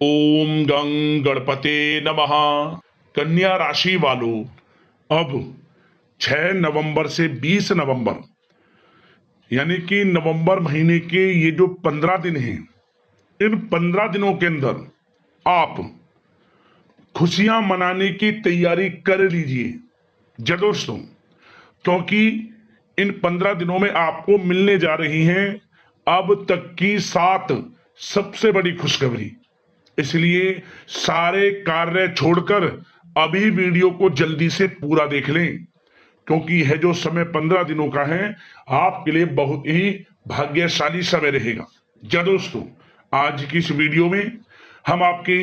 ओम गं गणपते नमः। कन्या राशि वालों, अब 6 नवंबर से 20 नवंबर यानी कि नवंबर महीने के ये जो 15 दिन हैं, इन 15 दिनों के अंदर आप खुशियां मनाने की तैयारी कर लीजिए जी दोस्तों, क्योंकि इन 15 दिनों में आपको मिलने जा रही हैं अब तक की 7 सबसे बड़ी खुशखबरी। इसलिए सारे कार्य छोड़कर अभी वीडियो को जल्दी से पूरा देख लें, क्योंकि यह जो समय 15 दिनों का है आपके लिए बहुत ही भाग्यशाली समय रहेगा। जी दोस्तों, आज की इस वीडियो में हम आपके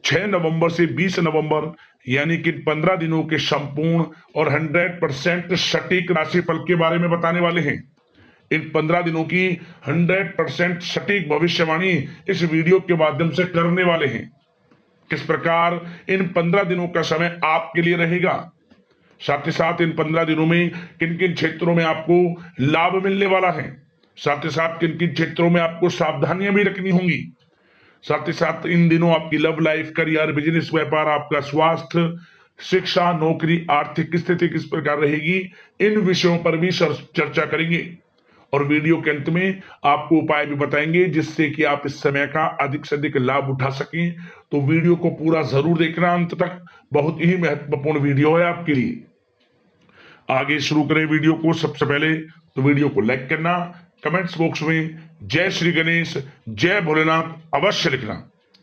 6 नवंबर से 20 नवंबर यानी कि 15 दिनों के संपूर्ण और 100% सटीक राशिफल के बारे में बताने वाले हैं। इन 15 दिनों की 100% सटीक भविष्यवाणी इस वीडियो के माध्यम से करने वाले हैं। किस प्रकार इन 15 दिनों का समय आपके लिए रहेगा, साथ ही साथ इन 15 दिनों में किन किन क्षेत्रों में आपको लाभ मिलने वाला है, साथ ही साथ किन किन क्षेत्रों में आपको सावधानियां भी रखनी होंगी, साथ ही साथ इन दिनों आपकी लव लाइफ, करियर, बिजनेस, व्यापार, आपका स्वास्थ्य, शिक्षा, नौकरी, आर्थिक स्थिति किस प्रकार रहेगी, इन विषयों पर भी चर्चा करेंगे। और वीडियो के अंत में आपको उपाय भी बताएंगे जिससे कि आप इस समय का अधिक से अधिक लाभ उठा सकें। तो वीडियो को पूरा जरूर देखना अंत तक, बहुत ही महत्वपूर्ण वीडियो है आपके लिए। आगे शुरू करें वीडियो को। सबसे पहले तो वीडियो को लाइक करना, कमेंट्स बॉक्स में जय श्री गणेश, जय भोलेनाथ अवश्य लिखना।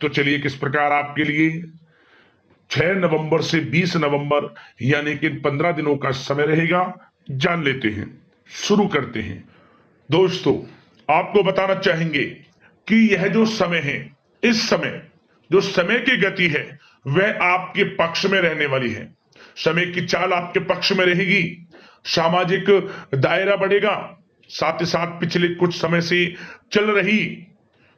तो चलिए किस प्रकार आपके लिए 6 नवंबर से 20 नवंबर यानी कि 15 दिनों का समय रहेगा, जान लेते हैं। शुरू करते हैं दोस्तों। आपको बताना चाहेंगे कि यह जो समय है, इस समय जो समय की गति है वह आपके पक्ष में रहने वाली है। समय की चाल आपके पक्ष में रहेगी, सामाजिक दायरा बढ़ेगा, साथ ही साथ पिछले कुछ समय से चल रही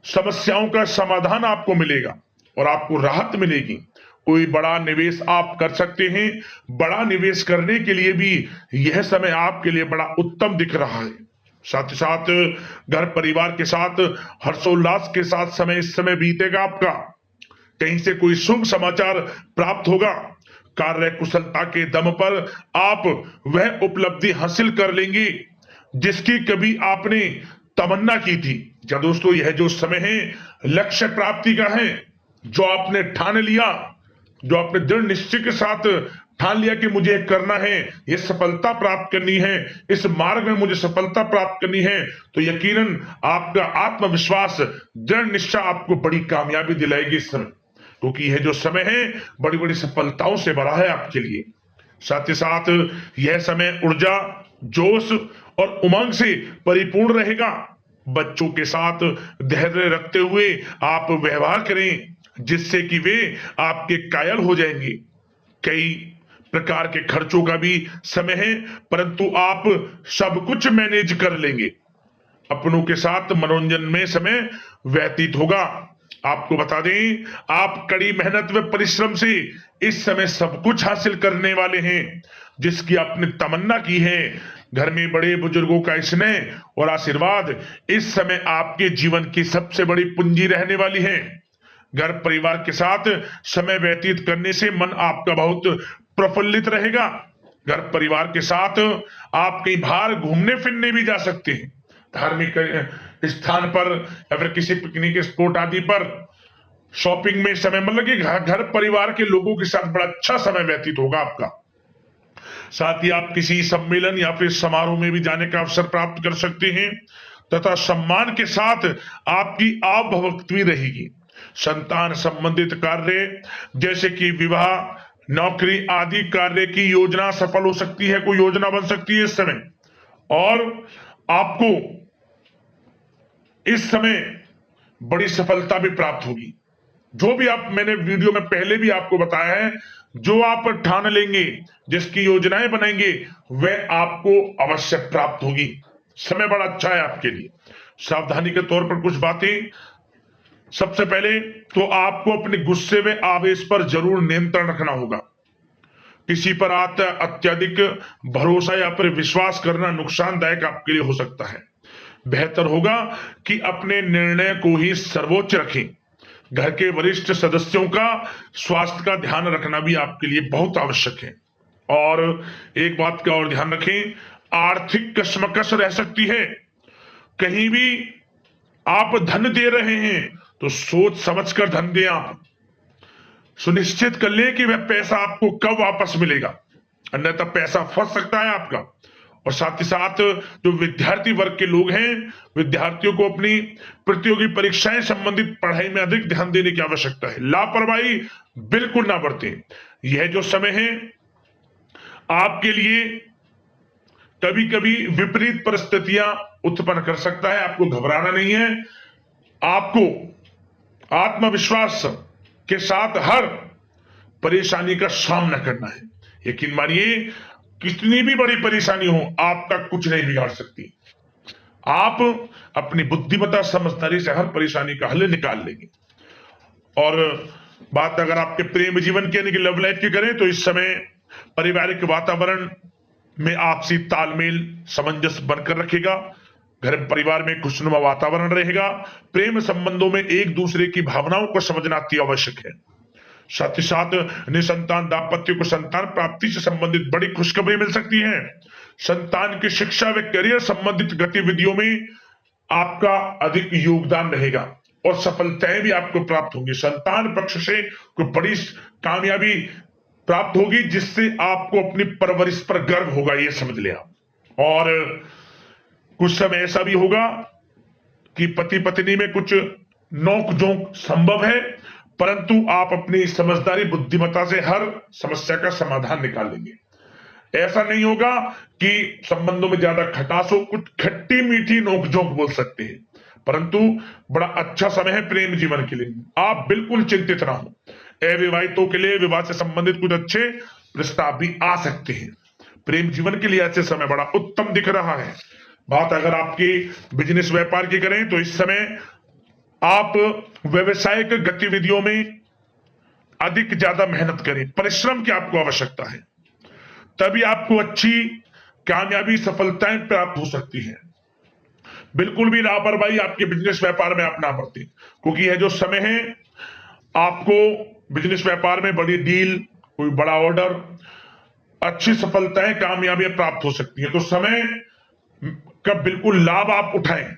समस्याओं का समाधान आपको मिलेगा और आपको राहत मिलेगी। कोई बड़ा निवेश आप कर सकते हैं। बड़ा निवेश करने के लिए भी यह समय आपके लिए बड़ा उत्तम दिख रहा है। साथ ही साथ घर परिवार के साथ हर्षोल्लास के साथ समय इस समय बीतेगा आपका। कहीं से कोई शुभ समाचार प्राप्त होगा। कार्य कुशलता के दम पर आप वह उपलब्धि हासिल कर लेंगे जिसकी कभी आपने तमन्ना की थी। क्या दोस्तों, यह जो समय है लक्ष्य प्राप्ति का है। जो आपने ठान लिया, जो आपने दृढ़ निश्चय के साथ ठान लिया कि मुझे करना है, ये सफलता प्राप्त करनी है, इस मार्ग में मुझे सफलता प्राप्त करनी है, तो यकीनन आपका आत्मविश्वास, दृढ़ निश्चय आपको बड़ी कामयाबी दिलाएगी इस समय, क्योंकि यह जो समय है बड़ी बड़ी सफलताओं से भरा है आपके लिए। साथ ही साथ यह समय ऊर्जा, जोश और उमंग से परिपूर्ण रहेगा। बच्चों के साथ धैर्य रखते हुए आप व्यवहार करें जिससे कि वे आपके कायल हो जाएंगे। कई प्रकार के खर्चों का भी समय है, परंतु आप सब कुछ मैनेज कर लेंगे। अपनों के साथ मनोरंजन में समय व्यतीत होगा। आपको बता दें, आप कड़ी मेहनत व परिश्रम से इस समय सब कुछ हासिल करने वाले हैं जिसकी आपने तमन्ना की है। घर में बड़े बुजुर्गों का स्नेह और आशीर्वाद इस समय आपके जीवन की सबसे बड़ी पूंजी रहने वाली है। घर परिवार के साथ समय व्यतीत करने से मन आपका बहुत प्रफुल्लित रहेगा। घर परिवार के साथ आप कई बार घूमने फिरने भी जा सकते हैं, धार्मिक स्थान पर या फिर किसी पिकनिक स्पॉट आदि पर, शॉपिंग में समय, मतलब कि घर परिवार के लोगों के साथ बड़ा अच्छा समय व्यतीत होगा आपका। साथ ही आप किसी सम्मेलन या फिर समारोह में भी जाने का अवसर प्राप्त कर सकते हैं तथा सम्मान के साथ आपकी आवभगत भी रहेगी। संतान संबंधित कार्य जैसे कि विवाह, नौकरी आदि कार्य की योजना सफल हो सकती है, कोई योजना बन सकती है इस समय। और आपको इस समय बड़ी सफलता भी प्राप्त होगी। जो भी आप, मैंने वीडियो में पहले भी आपको बताया है, जो आप ठान लेंगे, जिसकी योजनाएं बनाएंगे, वह आपको अवश्य प्राप्त होगी। समय बड़ा अच्छा है आपके लिए। सावधानी के तौर पर कुछ बातें। सबसे पहले तो आपको अपने गुस्से व आवेश पर जरूर नियंत्रण रखना होगा। किसी पर अत्यधिक भरोसा या फिर विश्वास करना नुकसानदायक आपके लिए हो सकता है। बेहतर होगा कि अपने निर्णय को ही सर्वोच्च रखें। घर के वरिष्ठ सदस्यों का स्वास्थ्य का ध्यान रखना भी आपके लिए बहुत आवश्यक है। और एक बात का और ध्यान रखें, आर्थिक कशमकश रह सकती है। कहीं भी आप धन दे रहे हैं तो सोच समझकर धन दें। आप सुनिश्चित कर लें कि वह पैसा आपको कब वापस मिलेगा, अन्यथा पैसा फंस सकता है आपका। और साथ ही साथ जो विद्यार्थी वर्ग के लोग हैं, विद्यार्थियों को अपनी प्रतियोगी परीक्षाएं संबंधित पढ़ाई में अधिक ध्यान देने की आवश्यकता है। लापरवाही बिल्कुल ना बरतें। यह जो समय है आपके लिए कभी कभी विपरीत परिस्थितियां उत्पन्न कर सकता है, आपको घबराना नहीं है। आपको आत्मविश्वास के साथ हर परेशानी का सामना करना है। यकीन मानिए, कितनी भी बड़ी परेशानी हो आपका कुछ नहीं बिगाड़ सकती। आप अपनी बुद्धिमत्ता समझदारी से हर परेशानी का हल निकाल लेंगे। और बात अगर आपके प्रेम जीवन की यानी कि लव लाइफ की करें तो इस समय पारिवारिक वातावरण में आपसी तालमेल सामंजस्य बनकर रखेगा। घर परिवार में खुशनुमा वातावरण रहेगा। प्रेम संबंधों में एक दूसरे की भावनाओं को समझना अति आवश्यक है। साथ ही साथ निसंतान दाम्पत्य को संतान प्राप्ति से संबंधित बड़ी खुशखबरी मिल सकती है। संतान की शिक्षा व करियर संबंधित गतिविधियों में आपका अधिक योगदान रहेगा और सफलताएं भी आपको प्राप्त होंगी। संतान पक्ष से कोई बड़ी कामयाबी प्राप्त होगी जिससे आपको अपनी परवरिश पर गर्व होगा, ये समझ लिया। और कुछ समय ऐसा भी होगा कि पति पत्नी में कुछ नोक झोंक संभव है, परंतु आप अपनी समझदारी बुद्धिमत्ता से हर समस्या का समाधान निकाल लेंगे। ऐसा नहीं होगा कि संबंधों में ज्यादा खटास हो, कुछ खट्टी मीठी नोकझोंक बोल सकते हैं, परंतु बड़ा अच्छा समय है प्रेम जीवन के लिए। आप बिल्कुल चिंतित ना हो। अविवाहितों के लिए विवाह से संबंधित कुछ अच्छे प्रस्ताव भी आ सकते हैं। प्रेम जीवन के लिए ऐसे समय बड़ा उत्तम दिख रहा है। बात अगर आपकी बिजनेस व्यापार की करें तो इस समय आप व्यवसायिक गतिविधियों में अधिक ज्यादा मेहनत करें, परिश्रम की आपको आवश्यकता है, तभी आपको अच्छी कामयाबी सफलताएं प्राप्त हो सकती है। बिल्कुल भी लापरवाही आपके बिजनेस व्यापार में आप ना बरतें, क्योंकि यह जो समय है आपको बिजनेस व्यापार में बड़ी डील, कोई बड़ा ऑर्डर, अच्छी सफलताएं कामयाबियां प्राप्त हो सकती है। तो समय का बिल्कुल लाभ आप उठाएं।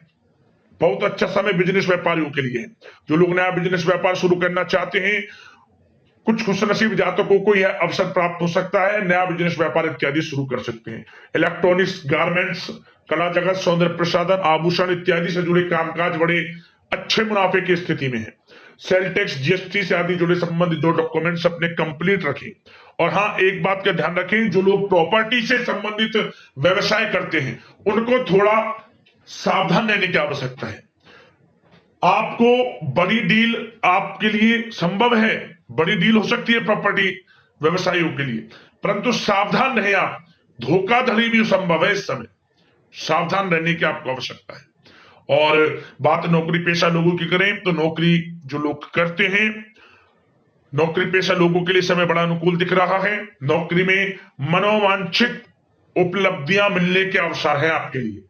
बहुत अच्छा समय बिजनेस व्यापारियों के लिए। जो लोग नया बिजनेस व्यापार शुरू करना चाहते हैं, कुछ खुशनसीब जातकों को यह अवसर प्राप्त हो सकता है, नया बिजनेस व्यापार इत्यादि शुरू कर सकते हैं। इलेक्ट्रॉनिक्स, गारमेंट्स, कला जगत, सौंदर्य प्रसाधन, आभूषण इत्यादि से जुड़े कामकाज बड़े अच्छे मुनाफे की स्थिति में है। सेल टैक्स, जीएसटी से आदि जुड़े संबंधित जो डॉक्यूमेंट्स अपने कंप्लीट रखें। और हाँ, एक बात का ध्यान रखें, जो लोग प्रॉपर्टी से संबंधित व्यवसाय करते हैं उनको थोड़ा सावधान रहने की आवश्यकता है। आपको बड़ी डील आपके लिए संभव है, बड़ी डील हो सकती है प्रॉपर्टी व्यवसायियों के लिए, परंतु सावधान रहे आप। धोखाधड़ी भी संभव है इस समय, सावधान रहने की आपको आवश्यकता है। और बात नौकरी पेशा लोगों की करें तो नौकरी जो लोग करते हैं, नौकरी पेशा लोगों के लिए समय बड़ा अनुकूल दिख रहा है। नौकरी में मनोवांछित उपलब्धियां मिलने के अवसर है आपके लिए।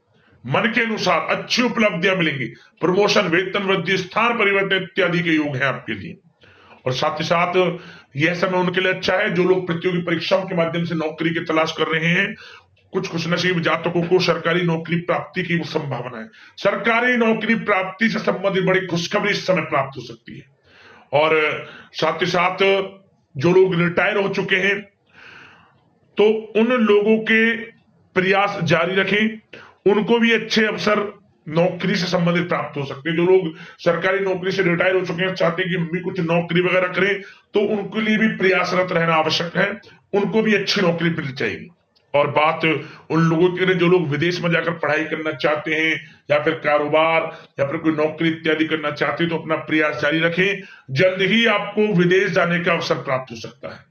मन के अनुसार अच्छी उपलब्धियां मिलेंगी। प्रमोशन, वेतन वृद्धि, स्थान परिवर्तन इत्यादि के योग हैं आपके लिए। और साथ ही साथ यह समय उनके लिए अच्छा है जो लोग प्रतियोगी परीक्षाओं के माध्यम से नौकरी की तलाश कर रहे हैं। कुछ खुशनसीब जातकों को सरकारी नौकरी प्राप्ति की संभावना है। सरकारी नौकरी प्राप्ति से संबंधित बड़ी खुशखबरी इस समय प्राप्त हो सकती है। और साथ ही साथ जो लोग रिटायर हो चुके हैं तो उन लोगों के प्रयास जारी रखें, उनको भी अच्छे अवसर नौकरी से संबंधित प्राप्त हो सकते हैं। जो लोग सरकारी नौकरी से रिटायर हो चुके हैं, चाहते हैं कि हम भी कुछ नौकरी वगैरह करें, तो उनके लिए भी प्रयासरत रहना आवश्यक है, उनको भी अच्छी नौकरी मिल जाएगी। और बात उन लोगों के लिए जो लोग विदेश में जाकर पढ़ाई करना चाहते हैं या फिर कारोबार या फिर कोई नौकरी इत्यादि करना चाहते हैं, तो अपना प्रयास जारी रखें, जल्द ही आपको विदेश जाने का अवसर प्राप्त हो सकता है।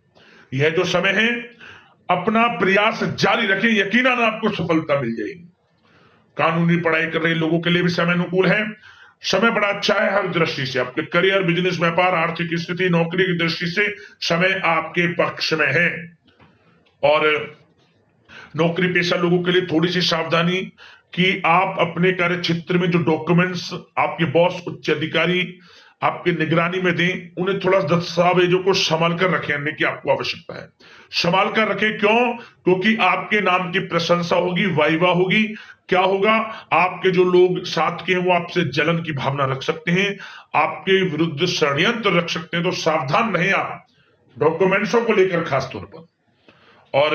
यह जो समय है अपना प्रयास जारी रखें, यकीनन आपको सफलता मिल जाएगी। कानूनी पढ़ाई कर रहे लोगों के लिए भी समय अनुकूल है। समय बड़ा अच्छा है हर दृष्टि से। आपके करियर, बिजनेस, व्यापार, आर्थिक स्थिति, नौकरी की दृष्टि से समय आपके पक्ष में है। और नौकरी पेशा लोगों के लिए थोड़ी सी सावधानी कि आप अपने कार्य क्षेत्र में जो डॉक्यूमेंट्स आपके बॉस, उच्च अधिकारी आपकी निगरानी में दें, उन्हें थोड़ा दस्तावेजों को संभाल कर रखें, यानी कि आपको आवश्यकता है संभाल कर रखें। क्यों? क्योंकि आपके नाम की प्रशंसा होगी, वाइवा होगी। क्या होगा? आपके जो लोग साथ के हैं वो आपसे जलन की भावना रख सकते हैं, आपके विरुद्ध षड्यंत्र रख सकते हैं। तो सावधान रहें आप डॉक्यूमेंट्सों को लेकर खास तौर पर। और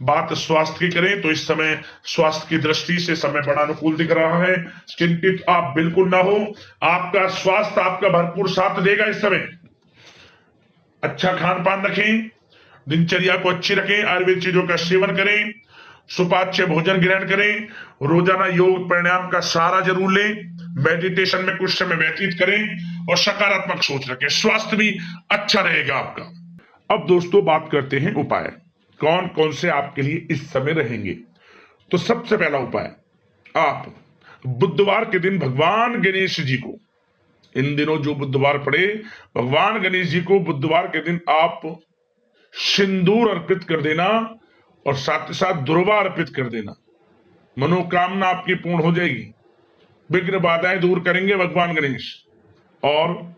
बात स्वास्थ्य की करें तो इस समय स्वास्थ्य की दृष्टि से समय बड़ा अनुकूल दिख रहा है। चिंतित आप बिल्कुल ना हो, आपका स्वास्थ्य आपका भरपूर साथ देगा इस समय। अच्छा खान पान रखें, दिनचर्या को अच्छी रखें, आयुर्वेद चीजों का सेवन करें, सुपाच्य भोजन ग्रहण करें, रोजाना योग प्राणायाम का सहारा जरूर लें, मेडिटेशन में कुछ समय व्यतीत करें और सकारात्मक सोच रखें। स्वास्थ्य भी अच्छा रहेगा आपका। अब दोस्तों बात करते हैं उपाय, कौन कौन से आपके लिए इस समय रहेंगे। तो सबसे पहला उपाय, आप बुधवार के दिन भगवान गणेश जी को, इन दिनों जो बुधवार पड़े, भगवान गणेश जी को बुधवार के दिन आप सिंदूर अर्पित कर देना और साथ ही साथ दुर्वा अर्पित कर देना। मनोकामना आपकी पूर्ण हो जाएगी, विघ्न बाधाएं दूर करेंगे भगवान गणेश। और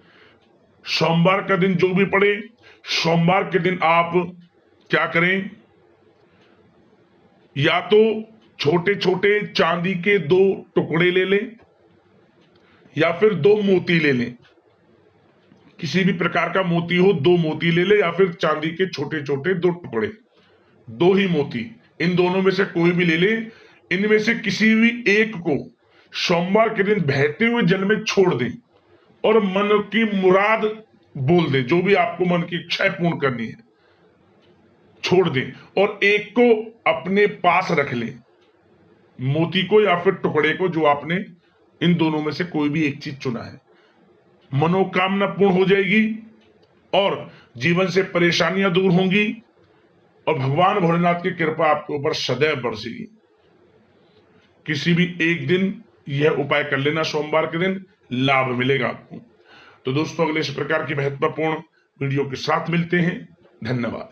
सोमवार का दिन जो भी पड़े, सोमवार के दिन आप क्या करें, या तो छोटे छोटे चांदी के 2 टुकड़े ले लें या फिर 2 मोती ले लें। किसी भी प्रकार का मोती हो, 2 मोती ले ले, या फिर चांदी के छोटे छोटे 2 टुकड़े, 2 ही मोती, इन दोनों में से कोई भी ले ले। इनमें से किसी भी एक को सोमवार के दिन बहते हुए जल में छोड़ दें और मन की मुराद बोल दें, जो भी आपको मन की इच्छा पूर्ण करनी है छोड़ दें, और एक को अपने पास रख लें, मोती को या फिर टुकड़े को, जो आपने इन दोनों में से कोई भी एक चीज चुना है। मनोकामना पूर्ण हो जाएगी और जीवन से परेशानियां दूर होंगी और भगवान भोलेनाथ की कृपा आपके ऊपर सदैव बरसेगी। किसी भी एक दिन यह उपाय कर लेना, सोमवार के दिन लाभ मिलेगा आपको। तो दोस्तों अगले इस प्रकार की महत्वपूर्ण वीडियो के साथ मिलते हैं। धन्यवाद।